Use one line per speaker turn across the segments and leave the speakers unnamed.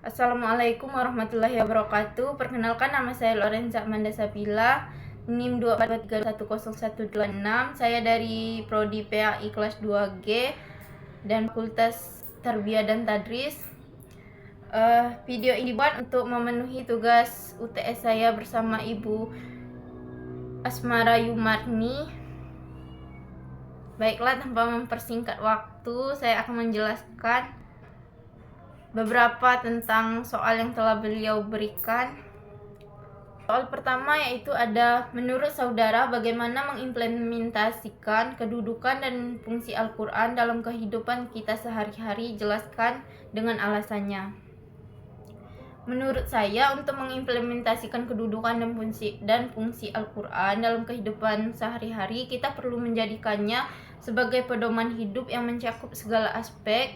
Assalamualaikum warahmatullahi wabarakatuh. Perkenalkan, nama saya Lorenza Amanda Sapila, NIM 243101126. Saya dari Prodi PAI kelas 2G dan Fakultas Tarbiyah dan Tadris. Video ini dibuat untuk memenuhi tugas UTS saya bersama Ibu Asmara Yumarni. Baiklah, tanpa mempersingkat waktu, saya akan menjelaskan beberapa tentang soal yang telah beliau berikan. Soal pertama yaitu ada, menurut saudara bagaimana mengimplementasikan kedudukan dan fungsi Al-Quran dalam kehidupan kita sehari-hari? Jelaskan dengan alasannya. Menurut saya, untuk mengimplementasikan kedudukan dan fungsi Al-Quran dalam kehidupan sehari-hari, kita perlu menjadikannya sebagai pedoman hidup yang mencakup segala aspek.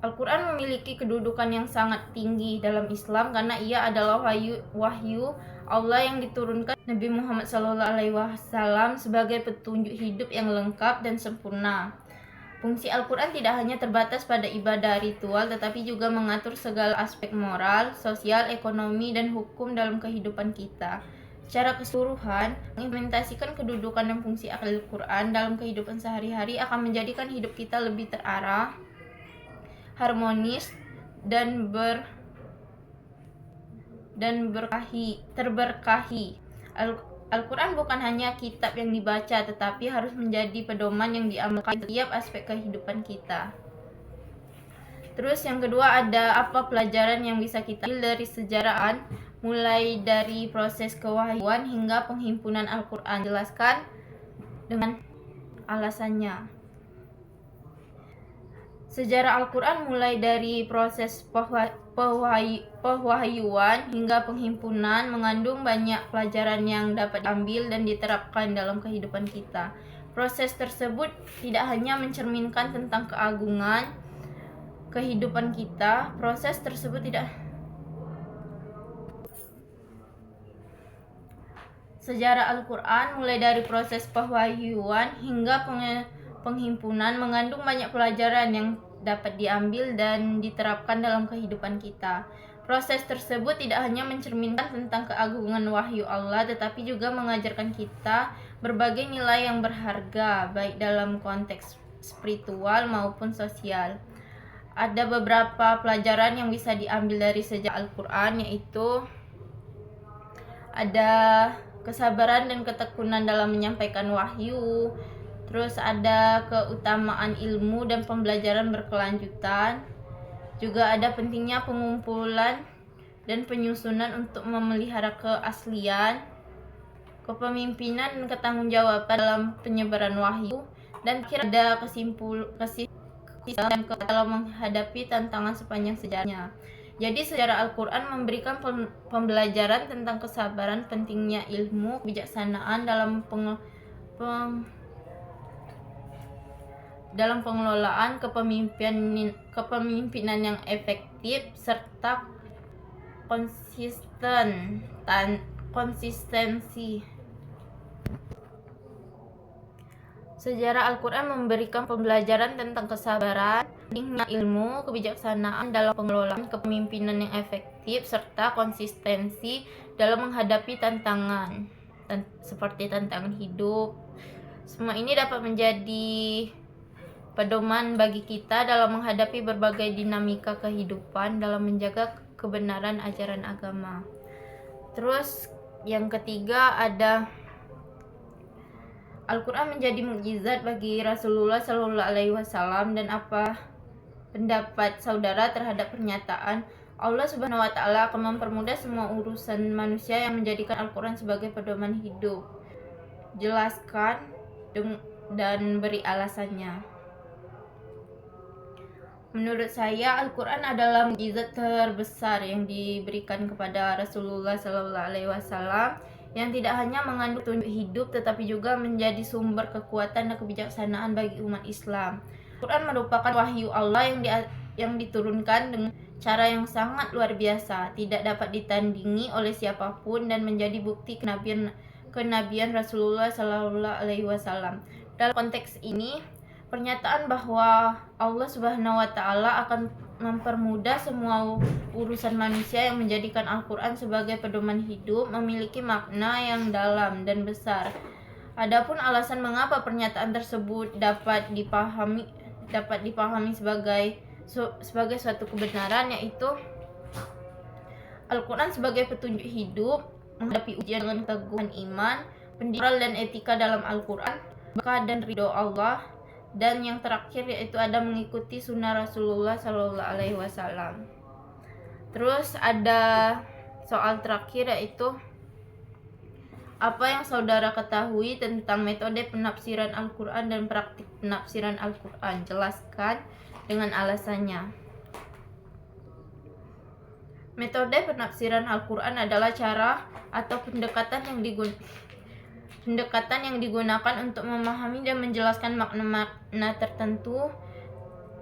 Al-Quran memiliki kedudukan yang sangat tinggi dalam Islam karena ia adalah wahyu Allah yang diturunkan Nabi Muhammad SAW sebagai petunjuk hidup yang lengkap dan sempurna. Fungsi Al-Quran tidak hanya terbatas pada ibadah ritual, tetapi juga mengatur segala aspek moral, sosial, ekonomi, dan hukum dalam kehidupan kita. Secara keseluruhan, mengimplementasikan kedudukan dan fungsi Al-Quran dalam kehidupan sehari-hari akan menjadikan hidup kita lebih terarah, harmonis, dan terberkahi. Al-Quran bukan hanya kitab yang dibaca, tetapi harus menjadi pedoman yang diamalkan setiap aspek kehidupan kita. Terus yang kedua ada, apa pelajaran yang bisa kita ambil dari sejarah, mulai dari proses kewahyuan hingga penghimpunan Al-Quran? Jelaskan dengan alasannya. Sejarah Al-Quran mulai dari proses pewahyuan hingga penghimpunan mengandung banyak pelajaran yang dapat diambil dan diterapkan dalam kehidupan kita. Proses tersebut tidak hanya mencerminkan tentang keagungan kehidupan kita, Sejarah Al-Quran mulai dari proses pewahyuan hingga penghimpunan mengandung banyak pelajaran yang dapat diambil dan diterapkan dalam kehidupan kita. Proses tersebut tidak hanya mencerminkan tentang keagungan wahyu Allah, tetapi juga mengajarkan kita berbagai nilai yang berharga, baik dalam konteks spiritual maupun sosial. Ada beberapa pelajaran yang bisa diambil dari sejarah Al-Quran, yaitu ada kesabaran dan ketekunan dalam menyampaikan wahyu. Terus ada keutamaan ilmu dan pembelajaran berkelanjutan. Juga ada pentingnya pengumpulan dan penyusunan untuk memelihara keaslian, kepemimpinan dan ketanggungjawabkan dalam penyebaran wahyu. Dan ada kesimpulan dalam menghadapi tantangan sepanjang sejarahnya. Jadi sejarah Al-Quran memberikan pembelajaran tentang kesabaran, pentingnya ilmu, kebijaksanaan dalam pengelolaan, kepemimpinan yang efektif, serta konsistensi. Sejarah Al-Quran memberikan pembelajaran tentang kesabaran, pentingnya ilmu, kebijaksanaan dalam pengelolaan, kepemimpinan yang efektif, serta konsistensi dalam menghadapi tantangan seperti tantangan hidup. Semua ini dapat menjadi pedoman bagi kita dalam menghadapi berbagai dinamika kehidupan dalam menjaga kebenaran ajaran agama. Terus yang ketiga ada, Al-Quran menjadi mukjizat bagi Rasulullah SAW. Dan apa pendapat saudara terhadap pernyataan Allah Subhanahu wa Ta'ala akan mempermudah semua urusan manusia yang menjadikan Al-Quran sebagai pedoman hidup? Jelaskan dan beri alasannya. Menurut saya, Al-Quran adalah mukjizat terbesar yang diberikan kepada Rasulullah SAW, yang tidak hanya mengandung petunjuk hidup, tetapi juga menjadi sumber kekuatan dan kebijaksanaan bagi umat Islam. Al-Quran merupakan wahyu Allah yang diturunkan dengan cara yang sangat luar biasa, tidak dapat ditandingi oleh siapapun, dan menjadi bukti kenabian Rasulullah SAW. Dalam konteks ini, Pernyataan bahwa Allah Subhanahu wa Ta'ala akan mempermudah semua urusan manusia yang menjadikan Al-Quran sebagai pedoman hidup memiliki makna yang dalam dan besar. Adapun alasan mengapa pernyataan tersebut dapat dipahami sebagai suatu kebenaran, yaitu Al-Quran sebagai petunjuk hidup, menghadapi ujian dengan keteguhan iman, pendidikan dan etika dalam Al-Quran, berkah dan ridho Allah, dan yang terakhir yaitu ada mengikuti sunnah Rasulullah Sallallahu Alaihi Wasallam. Terus ada soal terakhir, yaitu apa yang saudara ketahui tentang metode penafsiran Al-Quran dan praktik penafsiran Al-Quran? Jelaskan dengan alasannya. Metode penafsiran Al-Quran adalah cara atau pendekatan yang digunakan untuk memahami dan menjelaskan makna-makna tertentu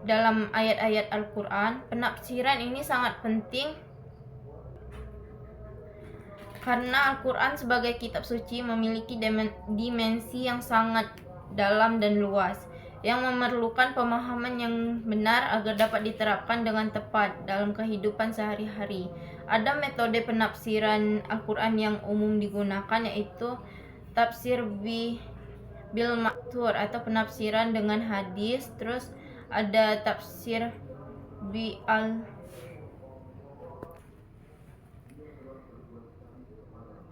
dalam ayat-ayat Al-Quran. Penafsiran ini sangat penting karena Al-Quran sebagai kitab suci memiliki dimensi yang sangat dalam dan luas, yang memerlukan pemahaman yang benar agar dapat diterapkan dengan tepat dalam kehidupan sehari-hari. Ada metode penafsiran Al-Quran yang umum digunakan, yaitu tafsir bil ma'thur atau penafsiran dengan hadis. Terus ada tafsir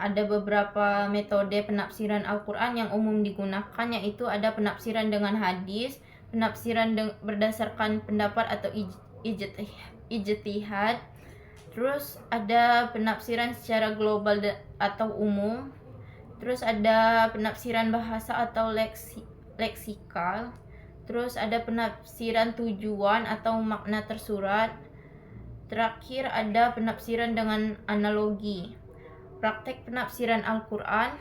ada beberapa metode penafsiran Al-Quran yang umum digunakan, yaitu ada penafsiran dengan hadis, penafsiran berdasarkan pendapat atau ijtihad, terus ada penafsiran secara global atau umum, terus ada penafsiran bahasa atau leksikal, terus ada penafsiran tujuan atau makna tersurat, terakhir ada penafsiran dengan analogi. Praktek penafsiran Al-Quran.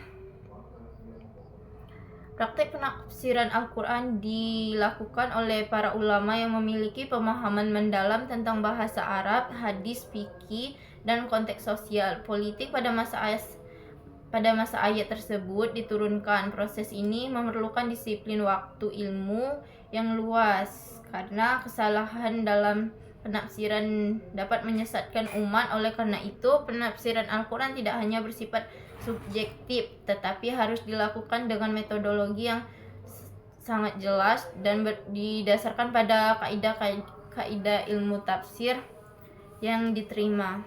Praktek penafsiran Al-Quran dilakukan oleh para ulama yang memiliki pemahaman mendalam tentang bahasa Arab, hadis, fikih, dan konteks sosial, politik pada masa ayat tersebut diturunkan. Proses ini memerlukan disiplin waktu, ilmu yang luas, karena kesalahan dalam penafsiran dapat menyesatkan umat. Oleh karena itu, penafsiran Al-Quran tidak hanya bersifat subjektif, tetapi harus dilakukan dengan metodologi yang sangat jelas dan didasarkan pada kaidah ilmu tafsir yang diterima.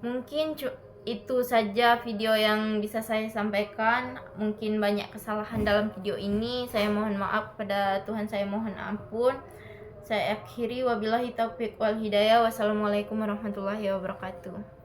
Mungkin itu saja video yang bisa saya sampaikan. Mungkin banyak kesalahan dalam video ini, saya mohon maaf, kepada Tuhan saya mohon ampun. Saya akhiri, wabillahi taufiq wal hidayah. Wassalamualaikum warahmatullahi wabarakatuh.